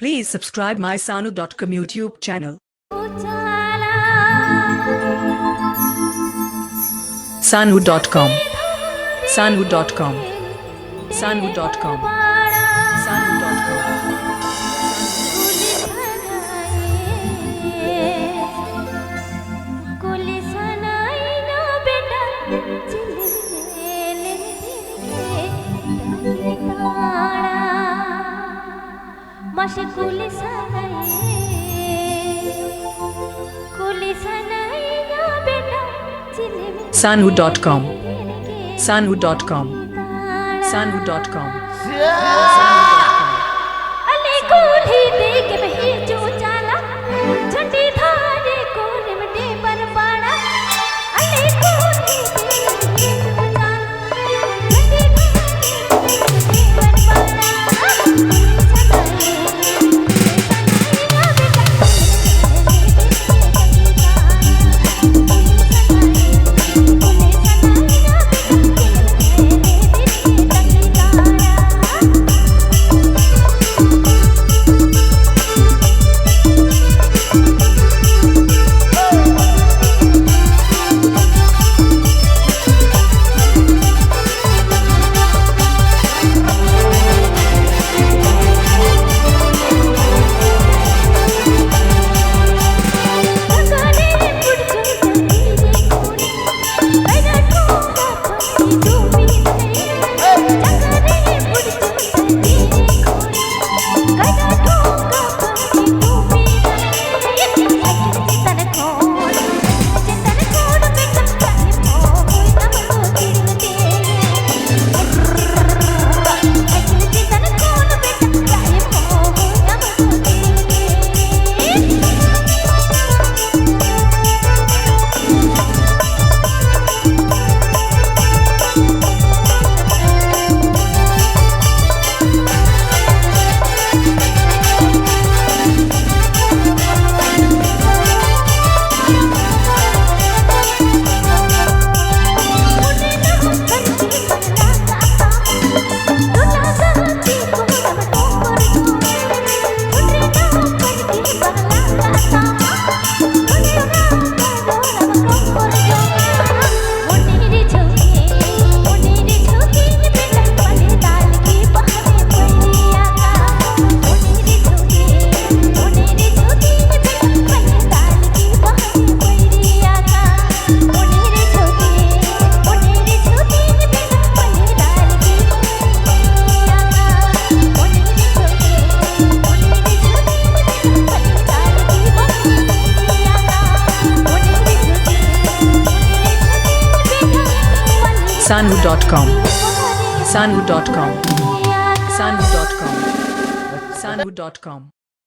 Please subscribe my Sanu.com YouTube channel. Sanu.com Sanu.com Sanu.com Sanu.com Sanu.com Sanu.com Sanu.com अले कोठी देख बही जो चाला झंडी धारे को निमटे पर पाड़ा अले कोठी देख बही जो चाला झंडी धारे को निमटे पर Sanu.com Sanu.com Sanu.com Sanu.com